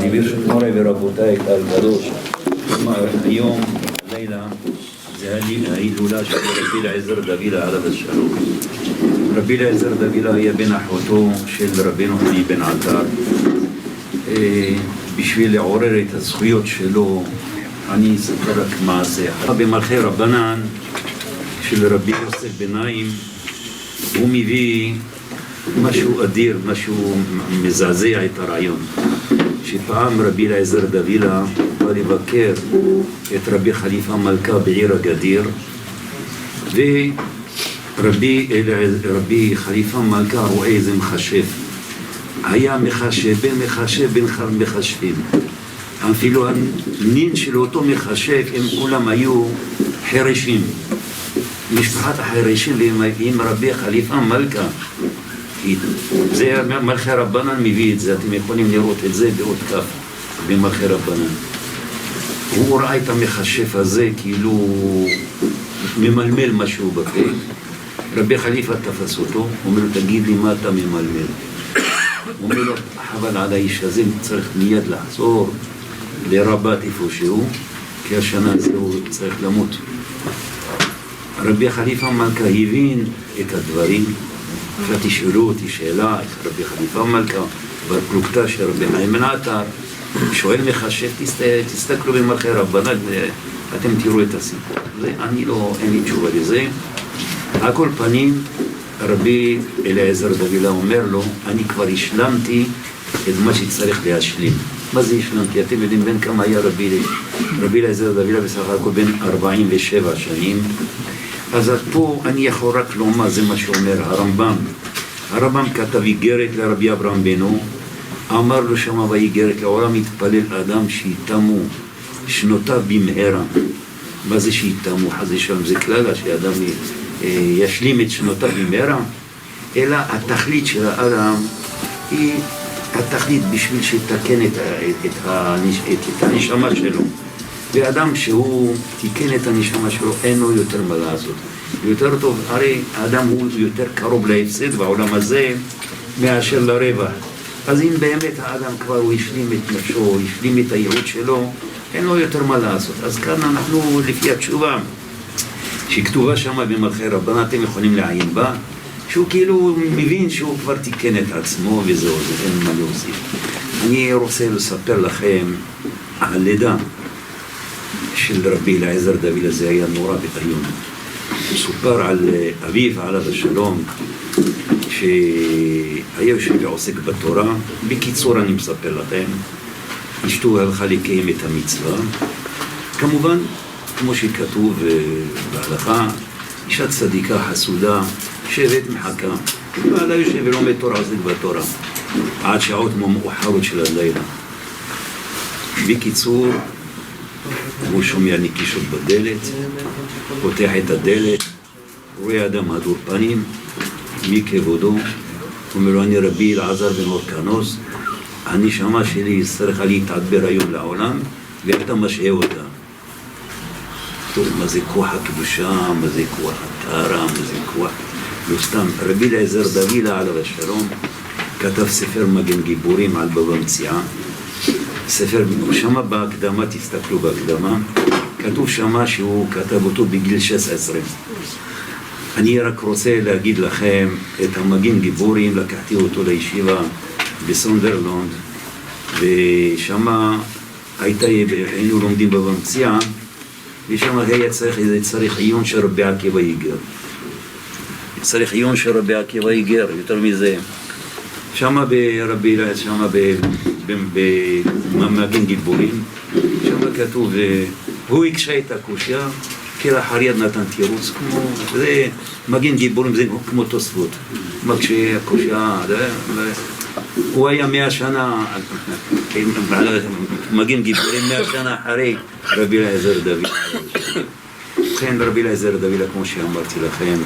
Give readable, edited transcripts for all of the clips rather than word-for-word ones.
אני ברשות מורי ורבותיי, קהל קדוש, היום, לילה, זה ההילולה של רבי אליעזר דוילה עליו השלום. רבי אליעזר דוילה היה בן אחותו של רבינו חנין בן עטר. בשביל לעורר את הזכויות שלו, אני אספר רק מעשה. במלכי רבנן של רבי יוסף בנעים, הוא מביא משהו אדיר, משהו מזעזע את הרעיון. שפעם רבי אליעזר דוילה בא לבקר את רבי חליפה מלכה בעיר הגדיר, ורבי חליפה מלכה רואה איזה מחשב. היה מחשב, בין מחשבים. אפילו הנין של אותו מחשב, הם כולם היו חרשים. משפחת החרשים עם רבי חליפה מלכה. זה מלכי רבנן מביא את זה, אתם יכולים לראות את זה בעוד כף במלכי רבנן. הוא ראה את המחשב הזה כאילו ממלמל משהו בפה. רבי חליפה תפס אותו, אומר לו, תגיד לי מה אתה ממלמל. הוא אומר לו, חבל על האיש הזה, צריך מיד לחזור לרבת איפשהו, כי השנה הזה הוא צריך למות. רבי חליפה מלכה הבין את הדברים, ותשאלו אותי שאלה, רבי חליפה מלכה, בפלוגתא של רבי חנין בן עטר, שואל מחשב, תסתכלו במלכי רבנן, אתם תראו את הסיפור. אני לא, אין לי תשובה לזה. על כל פנים, רבי אליעזר דוילה אומר לו, אני כבר השלמתי את מה שצריך להשלים. מה זה השלמתי? אתם יודעים בין כמה היה רבי אליעזר דוילה בסך הכל בין 47 שנים. אז פה אני יכול רק לומר, זה מה שאומר הרמב"ם. הרמב"ם כתב איגרת לרבי אברהם בנו, אמר לו שמה באיגרת, לעולם יתפלל אדם שיתמו שנותיו במהרה. מה זה שיתמו? חס ושלום, זה כלל שאדם ישלים את שנותיו במהרה, אלא התכלית של האדם היא התכלית בשביל שתקן את הנשמה שלו. ואדם שהוא תיקן את הנשמה שלו, אין לו יותר מה לעשות. יותר טוב, הרי האדם הוא יותר קרוב להפסד בעולם הזה מאשר לרווח. אז אם באמת האדם כבר הוא השלים את נפשו, הוא השלים את הייעוד שלו, אין לו יותר מה לעשות. אז כאן אנחנו לפי התשובה שכתובה שם במלכי רבנן, אתם יכולים לעיין בה, שהוא כאילו מבין שהוא כבר תיקן את עצמו וזהו, זה אין מה להוסיף. אני רוצה לספר לכם על לידה של רבי אליעזר דוילה, זה היה נורא ואיום. מסופר על אביו עליו השלום, שהיה יושב ועוסק בתורה. בקיצור אני מספר לכם, אשתו הלכה לקיים את המצווה. כמובן, כמו שכתוב בהלכה, אישה צדיקה חסודה, שבת מחכה. בעלה יושב ולומד תורה, עוסק בתורה, עד שעות מאוחרות של הלילה. בקיצור, הוא שומע נקישות בדלת, פותח את הדלת, רואה אדם הדור פנים, מי כבודו, אומר לו, אני רבי אלעזר בן הורקנוס, הנשמה שלי צריכה להתעבר היום לעולם, ואתה משעה אותה. טוב, מה זה כוח הקדושה, מה זה כוח הטהרה, מה זה כוח... לא סתם, רבי אליעזר דוילה עליו השלום, כתב ספר מגן גיבורים על בבא מציעא, ספר, שמה בהקדמה, תסתכלו בהקדמה, כתוב שמה שהוא כתב אותו בגיל 16. אני רק רוצה להגיד לכם את המגן גיבורים, לקחתי אותו לישיבה בסונדרלנד, ושמה היינו לומדים בבא מציעא, ושמה היה צריך עיון של רבי עקיבא איגר. צריך עיון של רבי עקיבא איגר, יותר מזה. שמה ברבי, שמה במגן גיבורים, שמה כתוב, הוא הקשה את הקושיה, כלאחר יד נתן תירוץ, כמו, זה מגן גיבורים, זה כמו תוספות, מקשה הקושיה, הוא היה 100 שנה, מגן גיבורים 100 שנה אחרי רבי אליעזר דוילה. כן, רבי אליעזר דוילה, כמו שאמרתי לכם,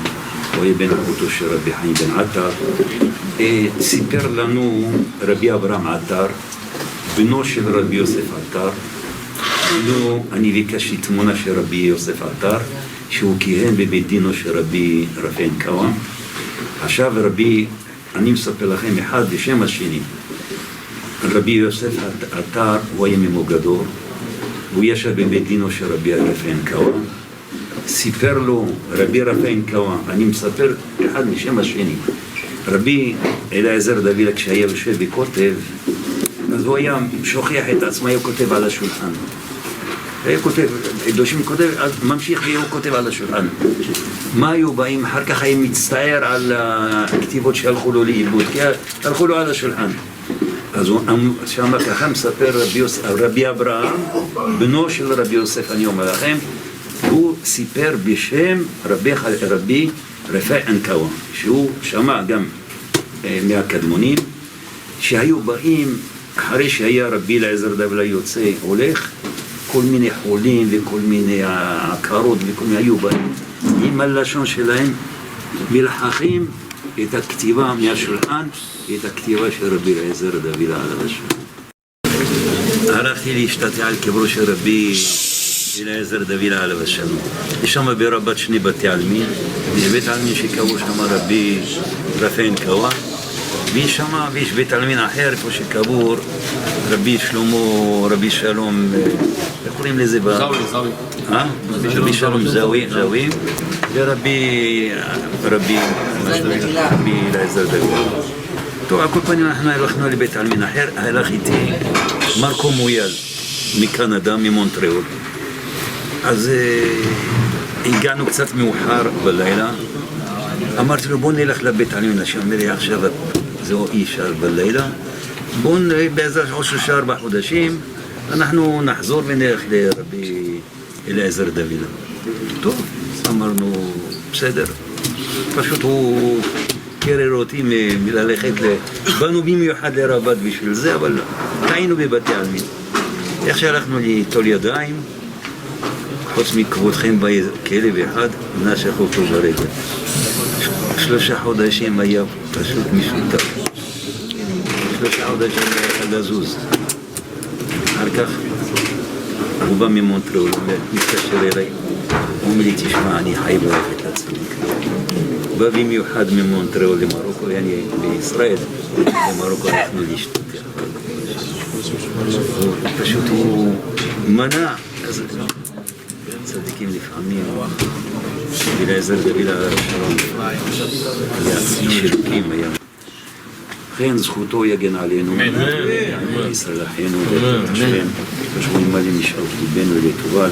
הוא היה בן אחותו של רבי חנין בן עטר. סיפר לנו רבי אברהם עטר, בנו של רבי יוסף עטר. אני ביקשתי תמונה של רבי יוסף עטר, שהוא כיהן בבית דינו של רבי רפאל קאוואם. עכשיו רבי, אני מספר לכם אחד בשם השני. רבי יוסף עטר הוא היה ממוגדור, הוא ישב בבית דינו של רבי רפאין קאווה, סיפר לו רבי רפאין קאווה, אני מספר אחד משם השני, רבי אלעזר דוילה כשהיה יושב וכותב, אז הוא היה שוכח את עצמו, היה כותב על השולחן. היה כותב, דושים כותב, אז ממשיך והוא כותב על השולחן. מה היו באים? אחר כך היה מצטער על הכתיבות שהלכו לו לאיבוד, כי הלכו לו על השולחן. אז הוא שם ככה מספר רבי אברהם, בנו של רבי יוסף, אני אומר לכם, הוא סיפר בשם רבי רפאין קאווה, שהוא שמע גם מהקדמונים, שהיו באים, אחרי שהיה רבי אלעזר דוילה יוצא, הולך, כל מיני חולים וכל מיני עקרות וכל מיני היו באים, עם הלשון שלהם, מלחכים את הכתיבה מהשולחן, את הכתיבה של רבי אלעזר דוילה עליו השלום. הלכתי להשתתף על קברו של רבי אלעזר דוילה עליו השלום. יש שם ברבת שני בתי עלמין, יש בית עלמין שקבור שם רבי רפאין קאווה, ויש שם, ויש בית עלמין אחר, איפה שקבור רבי שלמה, רבי שלום, איך קוראים לזה? זאווי. רבי שלום זאווי, ורבי אלעזר דוילה. טוב, על כל פנים אנחנו הלכנו לבית עלמין אחר, הלך איתי מרקו מויאל מקנדה, ממונטריאול. אז הגענו קצת מאוחר בלילה, אמרתי לו בוא נלך לבית עלמין, שאומר לי עכשיו זהו אי אפשר בלילה, בואו בעזרת עוד 3-4 חודשים אנחנו נחזור ונלך לרבי אלעזר דוילה. טוב, אמרנו בסדר, פשוט הוא קרר אותי מללכת, באנו במיוחד לרבת בשביל זה, אבל טעינו בבתי עלמין. איך שהלכנו ליטול ידיים, חוץ מכבודכם בכלב אחד, נשך אותו ברגל. 3 חודשים היה פשוט משותף. 3 חודשים היה אחד לזוז. אחר כך הוא בא ממונטריאול, מתקשר אליי, הוא אומר לי, תשמע, אני חייב ללכת לצדיק. הוא בא במיוחד ממונטריאול למרוקו, אני בישראל, למרוקו הלכנו להשתתף. פשוט הוא מנע, אז צדיקים לפעמים, אלעזר דוילה שלום, היה שירוקים היה. לכן זכותו יגן עלינו, יסלחנו וישכן, ושמונה מלא נשאר ליבנו לטובה.